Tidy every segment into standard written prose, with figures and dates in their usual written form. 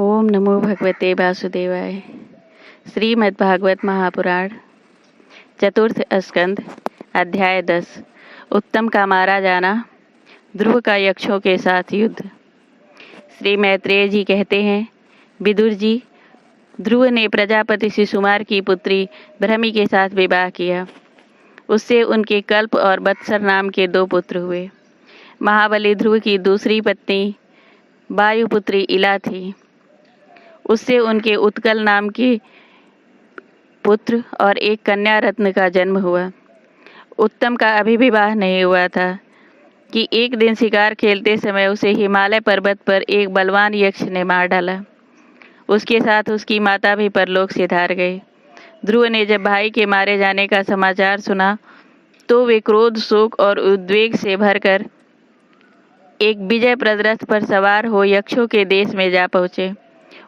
ओम नमो भगवते वासुदेवाय। श्रीमद्भागवत महापुराण चतुर्थ स्कंद अध्याय 10। उत्तम का मारा जाना, ध्रुव का यक्षों के साथ युद्ध। श्री मैत्रेय जी कहते हैं, विदुर जी, ध्रुव ने प्रजापति शिशुमार की पुत्री भ्रमि के साथ विवाह किया। उससे उनके कल्प और बत्सर नाम के 2 पुत्र हुए। महाबली ध्रुव की दूसरी पत्नी वायुपुत्री इला थी। उससे उनके उत्कल नाम के पुत्र और एक कन्या रत्न का जन्म हुआ। उत्तम का अभी विवाह नहीं हुआ था कि एक दिन शिकार खेलते समय उसे हिमालय पर्वत पर एक बलवान यक्ष ने मार डाला। उसके साथ उसकी माता भी परलोक से धार गई। ध्रुव ने जब भाई के मारे जाने का समाचार सुना तो वे क्रोध, शोक और उद्वेग से भरकर एक विजयप्रद रथ पर सवार हो यक्षों के देश में जा पहुँचे।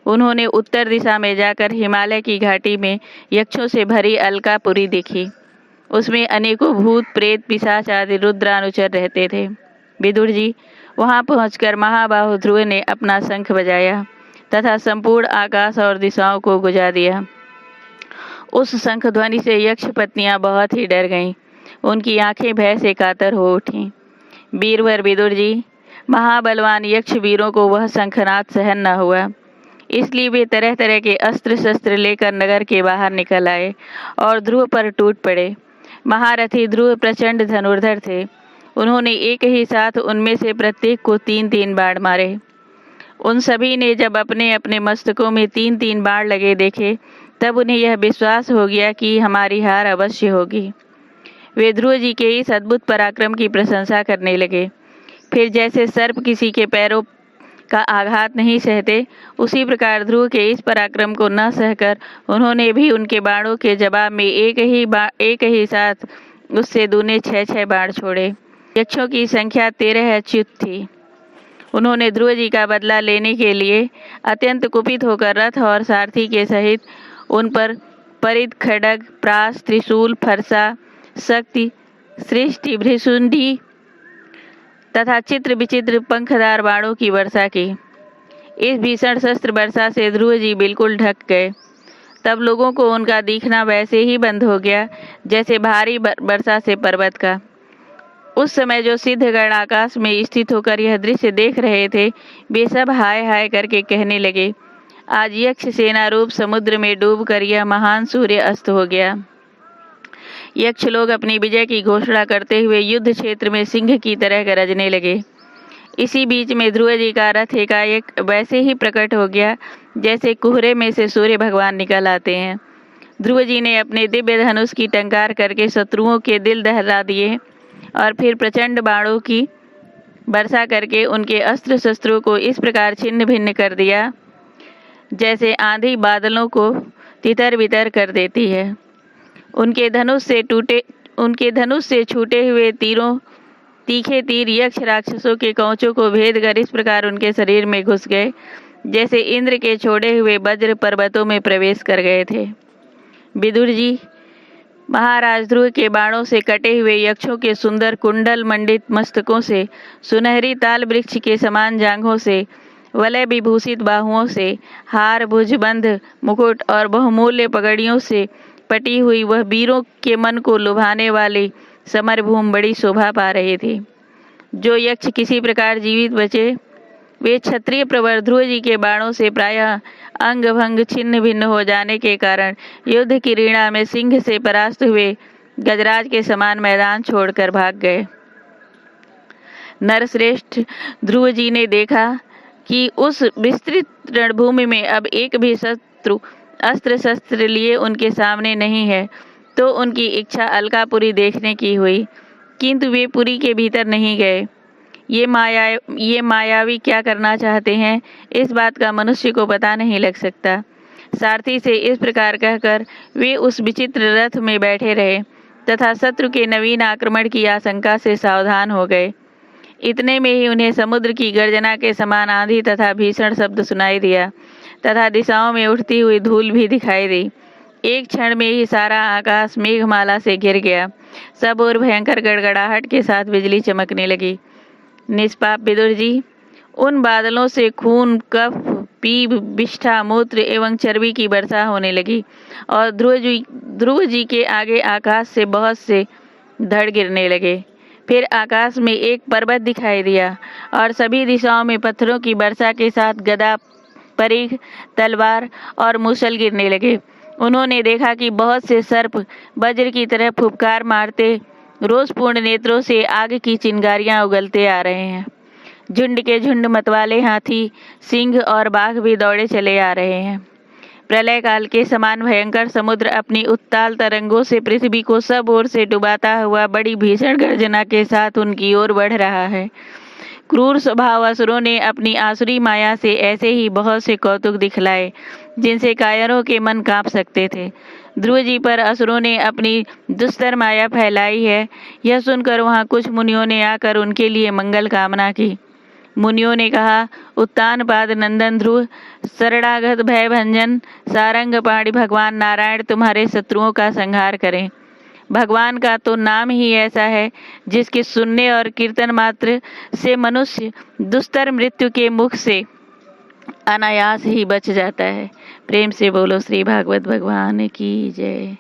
उन्होंने उत्तर दिशा में जाकर हिमालय की घाटी में यक्षों से भरी अलकापुरी देखी। उसमें अनेकों भूत, प्रेत, पिशाच आदि रुद्रानुचर रहते थे। विदुर जी, वहां पहुंचकर महाबाहु ध्रुव ने अपना शंख बजाया तथा संपूर्ण आकाश और दिशाओं को गुजा दिया। उस शंख ध्वनि से यक्ष पत्नियां बहुत ही डर गईं। उनकी आंखें भय से कातर हो उठीं। वीरवर विदुर जी, महाबलवान यक्ष वीरों को वह शंखनाद सहन न हुआ, इसलिए वे तरह तरह के अस्त्र शस्त्र लेकर नगर के बाहर निकल आए और ध्रुव पर टूट पड़े। महारथी ध्रुव प्रचंड धनुर्धर थे। उन्होंने एक ही साथ उनमें से प्रत्येक को 3-3 बाण मारे। उन सभी ने जब अपने अपने मस्तकों में 3-3 बाण लगे देखे, तब उन्हें यह विश्वास हो गया कि हमारी हार अवश्य होगी। वे ध्रुव जी के इस अद्भुत पराक्रम की प्रशंसा करने लगे। फिर जैसे सर्प किसी के पैरों का आघात नहीं सहते, उसी प्रकार ध्रुव के इस पराक्रम को न सहकर उन्होंने भी उनके बाणों के जवाब में एक ही साथ उससे दूने 6-6 बाण छोड़े। यक्षों की संख्या 13 अच्युत थी। उन्होंने ध्रुव जी का बदला लेने के लिए अत्यंत कुपित होकर रथ और सारथी के सहित उन पर परिध, खड्ग, प्रास, त्रिशूल, फरसा, शक्ति, सृष्टि, भृशुंडी तथा चित्र विचित्र पंखदार बाणों की वर्षा की। इस भीषण शस्त्र वर्षा से ध्रुव जी बिल्कुल ढक गए। तब लोगों को उनका दिखना वैसे ही बंद हो गया जैसे भारी वर्षा से पर्वत का। उस समय जो सिद्धगण आकाश में स्थित होकर यह दृश्य देख रहे थे, वे सब हाय हाय करके कहने लगे, आज यक्ष सेना रूप समुद्र में डूबकर यह महान सूर्य अस्त हो गया। यक्ष लोग अपनी विजय की घोषणा करते हुए युद्ध क्षेत्र में सिंह की तरह गरजने लगे। इसी बीच में ध्रुव जी का रथ एकाएक वैसे ही प्रकट हो गया जैसे कुहरे में से सूर्य भगवान निकल आते हैं। ध्रुव जी ने अपने दिव्य धनुष की टंकार करके शत्रुओं के दिल दहला दिए और फिर प्रचंड बाणों की वर्षा करके उनके अस्त्र शस्त्रों को इस प्रकार छिन्न भिन्न कर दिया जैसे आंधी बादलों को तितर बितर कर देती है। उनके धनुष से छूटे हुए तीखे तीर यक्ष राक्षसों के कवचों को भेद कर इस प्रकार उनके शरीर में घुस गए जैसे इंद्र के छोड़े हुए वज्र पर्वतों में प्रवेश कर गए थे। विदुर जी, महाराज ध्रुव के बाणों से कटे हुए यक्षों के सुंदर कुंडल मंडित मस्तकों से, सुनहरी ताल वृक्ष के समान जांघों से, वलय विभूषित बाहुओं से, हार, भुजबंध, मुकुट और बहुमूल्य पगड़ियों से पटी हुई वह वीरों के मन को लुभाने वाली समरभूमि बड़ी शोभा पा रही थी। जो यक्ष किसी प्रकार जीवित बचे, वे क्षत्रिय प्रवर ध्रुव जी के बाणों से प्रायः अंग भंग छिन्न भिन्न हो जाने के कारण युद्ध की रीणा में सिंह से परास्त हुए गजराज के समान मैदान छोड़कर भाग गए। नरश्रेष्ठ ध्रुव जी ने देखा कि उस विस्तृत रणभूमि में अब एक भी शत्रु अस्त्र शस्त्र लिए उनके सामने नहीं है, तो उनकी इच्छा अलकापुरी देखने की हुई, किंतु वे पुरी के भीतर नहीं गए। ये मायावी क्या करना चाहते हैं, इस बात का मनुष्य को पता नहीं लग सकता। सारथी से इस प्रकार कहकर वे उस विचित्र रथ में बैठे रहे तथा शत्रु के नवीन आक्रमण की आशंका से सावधान हो गए। इतने में ही उन्हें समुद्र की गर्जना के समान आंधी तथा भीषण शब्द सुनाई दिया तथा दिशाओं में उठती हुई धूल भी दिखाई दी। एक क्षण में ही सारा आकाश मेघमाला से घिर गया। सब ओर भयंकर गड़गड़ाहट के साथ बिजली चमकने लगी। निष्पाप विदुर जी, उन बादलों से खून, कफ, पीप, विष्ठा, मूत्र एवं चर्बी की वर्षा होने लगी और ध्रुव जी के आगे आकाश से बहुत से धड़ गिरने लगे। फिर आकाश में एक पर्वत दिखाई दिया और सभी दिशाओं में पत्थरों की वर्षा के साथ गदा, परिघ, तलवार और मूसल गिरने लगे। उन्होंने देखा कि बहुत से सर्प वज्र की तरह फुफकार मारते रोषपूर्ण नेत्रों से आग की चिंगारियां उगलते आ रहे हैं। झुंड के झुंड मतवाले हाथी, सिंह और बाघ भी दौड़े चले आ रहे हैं। प्रलय काल के समान भयंकर समुद्र अपनी उत्ताल तरंगों से पृथ्वी को सब ओर से डुबाता हुआ बड़ी भीषण गर्जना के साथ उनकी ओर बढ़ रहा है। क्रूर स्वभाव असुरों ने अपनी आसुरी माया से ऐसे ही बहुत से कौतुक दिखलाए जिनसे कायरों के मन कांप सकते थे। ध्रुव जी पर असुरों ने अपनी दुस्तर माया फैलाई है, यह सुनकर वहां कुछ मुनियों ने आकर उनके लिए मंगल कामना की। मुनियों ने कहा, उत्तानपाद नंदन ध्रुव, शरणागत भय भंजन सारंग पाणी भगवान नारायण तुम्हारे शत्रुओं का संहार करें। भगवान का तो नाम ही ऐसा है जिसके सुनने और कीर्तन मात्र से मनुष्य दुस्तर मृत्यु के मुख से अनायास ही बच जाता है। प्रेम से बोलो श्री भागवत भगवान की जय।